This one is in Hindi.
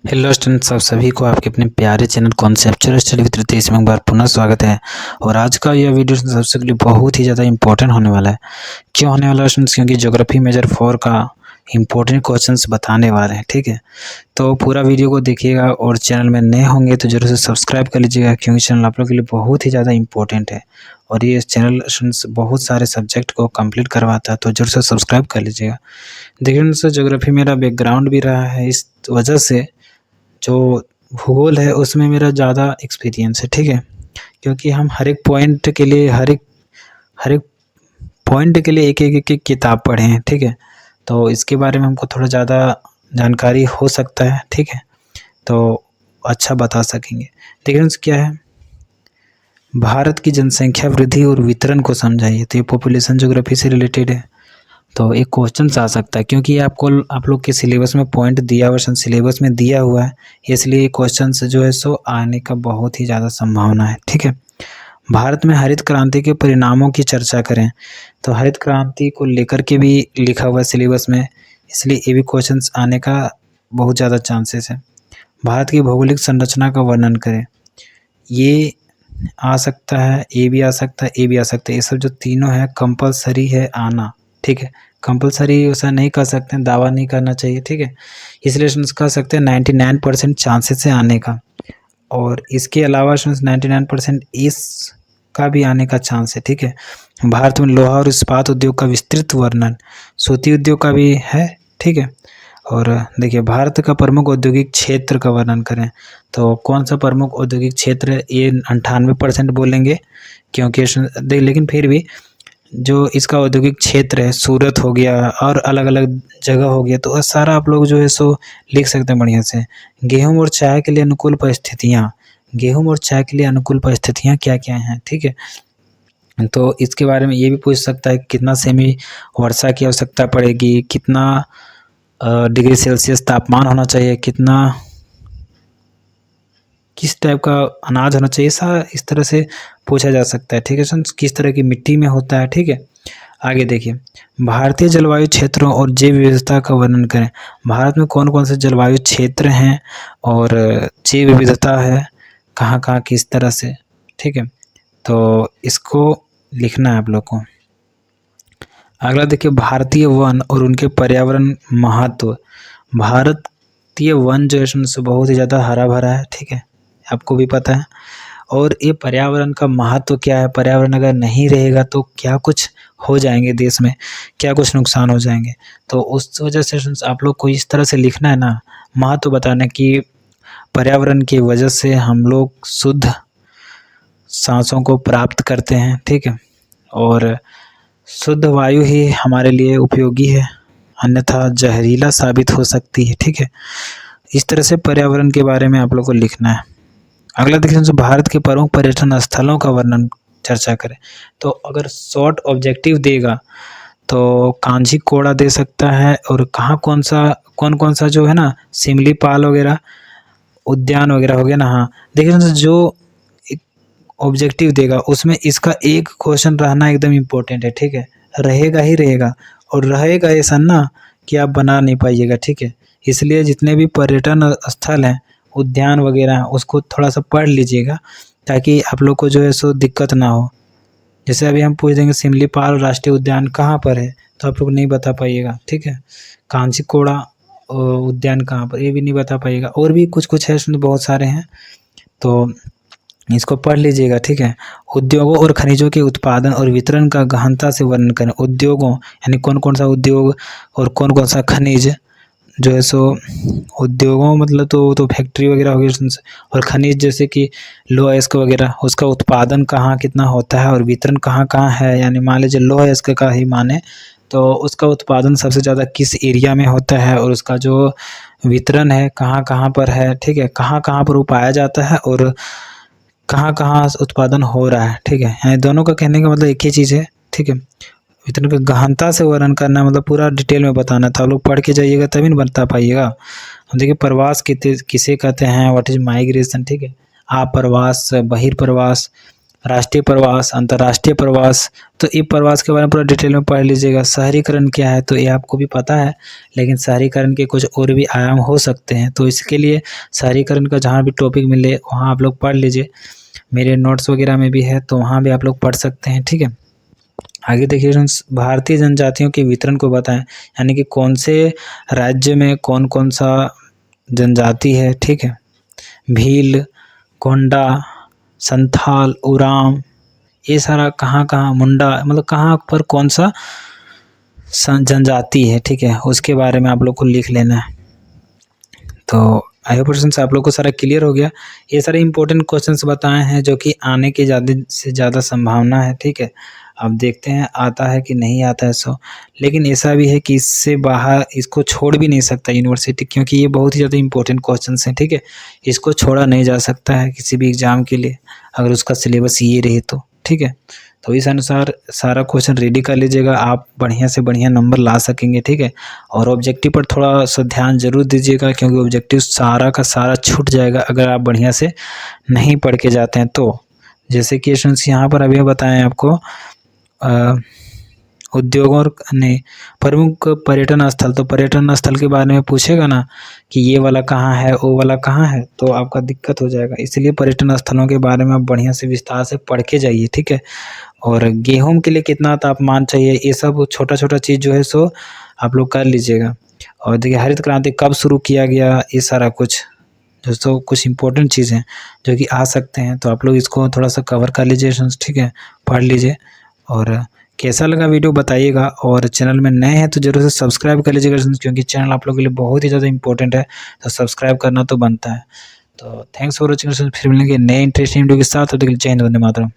हेलो स्टूडेंट्स, आप सभी को आपके अपने प्यारे channel conceptual study with Ritesh में एक बार पुनः स्वागत है। और आज का यह वीडियो सबसे के लिए बहुत ही ज़्यादा इंपॉर्टेंट होने वाला है। क्यों होने वाला है स्टूडेंट्स? क्योंकि ज्योग्राफी मेजर 4 का इंपॉर्टेंट क्वेश्चंस बताने वाले हैं। ठीक है, तो पूरा वीडियो को देखिएगा और चैनल में नए होंगे तो जरूर से सब्सक्राइब कर लीजिएगा, क्योंकि चैनल आप लोगों के लिए बहुत ही ज़्यादा इंपॉर्टेंट है और ये चैनल स्टूडेंट्स बहुत सारे सब्जेक्ट को कंप्लीट करवाता है, तो जरूर से सब्सक्राइब कर लीजिएगा। देखिए स्टूडेंट्स, ज्योग्राफी मेरा बैकग्राउंड भी रहा है, इस वजह से जो भूगोल है उसमें मेरा ज़्यादा एक्सपीरियंस है। ठीक है, क्योंकि हम हर एक पॉइंट के लिए एक किताब पढ़े हैं। ठीक है, तो इसके बारे में हमको थोड़ा ज़्यादा जानकारी हो सकता है। ठीक है, तो अच्छा बता सकेंगे। देखिए क्या है, भारत की जनसंख्या वृद्धि और वितरण को समझाइए। तो ये पॉपुलेशन ज्योग्राफी से रिलेटेड है, तो एक क्वेश्चन आ सकता है, क्योंकि ये आप लोग के सिलेबस में पॉइंट दिया हुआ, सिलेबस में दिया हुआ है, इसलिए क्वेश्चन जो है सो आने का बहुत ही ज़्यादा संभावना है। ठीक है, भारत में हरित क्रांति के परिणामों की चर्चा करें। तो हरित क्रांति को लेकर के भी लिखा हुआ है सिलेबस में, इसलिए ये भी क्वेश्चन आने का बहुत ज़्यादा चांसेस है। भारत की भौगोलिक संरचना का वर्णन करें, ये आ सकता है, ये भी आ सकता है, ये भी आ सकता है। ये सब जो तीनों है कंपलसरी है आना। ठीक है, कंपलसरी ऐसा नहीं कर सकते हैं, दावा नहीं करना चाहिए। ठीक है, इसलिए कह सकते हैं 99% चांसेस है आने का। और इसके अलावा 99% इस का भी आने का चांस है। ठीक है, भारत में लोहा और इस्पात उद्योग का विस्तृत वर्णन, सूती उद्योग का भी है। ठीक है, और देखिए भारत का प्रमुख औद्योगिक क्षेत्र का वर्णन करें। तो कौन सा प्रमुख औद्योगिक क्षेत्र है, ये 98% बोलेंगे, क्योंकि लेकिन फिर भी जो इसका औद्योगिक क्षेत्र है, सूरत हो गया और अलग अलग जगह हो गया, तो सारा आप लोग जो है सो लिख सकते हैं बढ़िया से। गेहूँ और चाय के लिए अनुकूल परिस्थितियाँ, गेहूँ और चाय के लिए अनुकूल परिस्थितियाँ क्या क्या हैं। ठीक है, तो इसके बारे में ये भी पूछ सकता है, कितना सेमी वर्षा की आवश्यकता पड़ेगी, कितना डिग्री सेल्सियस तापमान होना चाहिए, कितना किस टाइप का अनाज होना चाहिए, ऐसा इस तरह से पूछा जा सकता है। ठीक है सर, किस तरह की मिट्टी में होता है। ठीक है, आगे देखिए, भारतीय जलवायु क्षेत्रों और जैव विविधता का वर्णन करें। भारत में कौन कौन से जलवायु क्षेत्र हैं और जैव विविधता है कहाँ कहाँ किस तरह से। ठीक है, तो इसको लिखना है आप लोग को। अगला देखिए, भारतीय वन और उनके पर्यावरण महत्व। भारतीय वन जो है बहुत ही ज़्यादा हरा भरा है। ठीक है, आपको भी पता है। और ये पर्यावरण का महत्व क्या है, पर्यावरण अगर नहीं रहेगा तो क्या कुछ हो जाएंगे देश में, क्या कुछ नुकसान हो जाएंगे। तो उस वजह से आप लोग को इस तरह से लिखना है ना, महत्व बताना कि पर्यावरण की वजह से हम लोग शुद्ध सांसों को प्राप्त करते हैं। ठीक है, और शुद्ध वायु ही हमारे लिए उपयोगी है, अन्यथा जहरीला साबित हो सकती है। ठीक है, इस तरह से पर्यावरण के बारे में आप लोग को लिखना है। अगला देखिए, भारत के प्रमुख पर्यटन स्थलों का वर्णन चर्चा करें। तो अगर शॉर्ट ऑब्जेक्टिव देगा तो कांजी कोड़ा दे सकता है, और कहाँ कौन कौन सा जो है ना, सिमलीपाल वगैरह उद्यान वगैरह हो गया ना। हाँ, देखिए जो ऑब्जेक्टिव देगा उसमें इसका एक क्वेश्चन रहना एकदम इम्पोर्टेंट है। ठीक है, रहेगा ही रहेगा, और रहेगा ऐसा ना कि आप बना नहीं पाइएगा। ठीक है, इसलिए जितने भी पर्यटन स्थल हैं, उद्यान वगैरह, उसको थोड़ा सा पढ़ लीजिएगा, ताकि आप लोग को जो है सो दिक्कत ना हो। जैसे अभी हम पूछ देंगे सिमलीपाल राष्ट्रीय उद्यान कहाँ पर है, तो आप लोग नहीं बता पाइएगा। ठीक है, कांचीकोड़ा उद्यान कहाँ पर, ये भी नहीं बता पाइएगा। और भी कुछ कुछ है, उसमें बहुत सारे हैं, तो इसको पढ़ लीजिएगा। ठीक है, उद्योगों और खनिजों के उत्पादन और वितरण का गहनता से वर्णन करें। उद्योगों यानी कौन कौन सा उद्योग और कौन कौन सा खनिज जो है सो, उद्योगों मतलब तो फैक्ट्री वगैरह हो गई, और खनिज जैसे कि लोहा अयस्क वगैरह, उसका उत्पादन कहाँ कितना होता है और वितरण कहाँ कहाँ है। यानी मान लीजिए लोहा अयस्क का ही माने तो उसका उत्पादन सबसे ज़्यादा किस एरिया में होता है, और उसका जो वितरण है कहाँ कहाँ पर है। ठीक है, कहाँ कहाँ पर वो पाया जाता है और कहाँ कहाँ उत्पादन हो रहा है। ठीक है, यानी दोनों का कहने का मतलब एक ही चीज़ है। ठीक है, इतने का गहनता से वर्णन करना मतलब पूरा डिटेल में बताना था, लोग पढ़ के जाइएगा तभी नहीं बता पाइएगा। हम देखिए, प्रवास किसे कहते हैं, व्हाट इज माइग्रेशन। ठीक है, आप्रवास, बहिर्प्रवास, राष्ट्रीय प्रवास, अंतर्राष्ट्रीय प्रवास, तो ई प्रवास के बारे में पूरा डिटेल में पढ़ लीजिएगा। शहरीकरण क्या है तो ये आपको भी पता है, लेकिन शहरीकरण के कुछ और भी आयाम हो सकते हैं, तो इसके लिए शहरीकरण का जहाँ भी टॉपिक मिले वहाँ आप लोग पढ़ लीजिए। मेरे नोट्स वगैरह में भी है, तो वहाँ भी आप लोग पढ़ सकते हैं, ठीक है। आगे देखिए फ्रेंड्स, भारतीय जनजातियों के वितरण को बताएं, यानी कि कौन से राज्य में कौन कौन सा जनजाति है, ठीक है। भील, गोंडा, संथाल, उराम, ये सारा कहाँ कहाँ, मुंडा, मतलब कहाँ पर कौन सा जनजाति है, ठीक है, उसके बारे में आप लोग को लिख लेना है। तो आई होप फ्रेंड्स आप लोग को सारा क्लियर हो गया। ये सारे इंपॉर्टेंट क्वेश्चंस बताए हैं जो कि आने की ज़्यादा से ज़्यादा संभावना है, ठीक है। अब देखते हैं आता है कि नहीं आता है सो, लेकिन ऐसा भी है कि इससे बाहर इसको छोड़ भी नहीं सकता यूनिवर्सिटी, क्योंकि ये बहुत ही ज़्यादा इंपॉर्टेंट क्वेश्चंस हैं, ठीक है। इसको छोड़ा नहीं जा सकता है किसी भी एग्ज़ाम के लिए, अगर उसका सिलेबस ये रहे तो, ठीक है। तो इस अनुसार सारा क्वेश्चन रेडी कर लीजिएगा, आप बढ़िया से बढ़िया नंबर ला सकेंगे, ठीक है। और ऑब्जेक्टिव पर थोड़ा सा ध्यान जरूर दीजिएगा, क्योंकि ऑब्जेक्टिव सारा का सारा छूट जाएगा अगर आप बढ़िया से नहीं पढ़ के जाते हैं तो। जैसे कि स्टूडेंट्स यहाँ पर अभी बताएं आपको उद्योगों और नहीं प्रमुख पर्यटन स्थल, तो पर्यटन स्थल के बारे में पूछेगा ना कि ये वाला कहाँ है वो वाला कहाँ है, तो आपका दिक्कत हो जाएगा। इसलिए पर्यटन स्थलों के बारे में आप बढ़िया से विस्तार से पढ़ के जाइए, ठीक है। और गेहूं के लिए कितना तापमान चाहिए, ये सब छोटा छोटा चीज़ जो है सो आप लोग कर लीजिएगा। और देखिए हरित क्रांति कब शुरू किया गया, ये सारा कुछ दोस्तों कुछ इंपॉर्टेंट चीज़ हैं जो कि आ सकते हैं, तो आप लोग इसको थोड़ा सा कवर कर लीजिए, ठीक है, पढ़ लीजिए। और कैसा लगा वीडियो बताइएगा, और चैनल में नए हैं तो जरूर से सब्सक्राइब कर लीजिएगा, क्योंकि चैनल आप लोगों के लिए बहुत ही ज़्यादा इंपॉर्टेंट है, तो सब्सक्राइब करना तो बनता है। तो थैंक्स फॉर वॉचिंग, फिर मिलेंगे नए इंटरेस्टिंग वीडियो के साथ। तो जय हिंद, वंदे मातरम।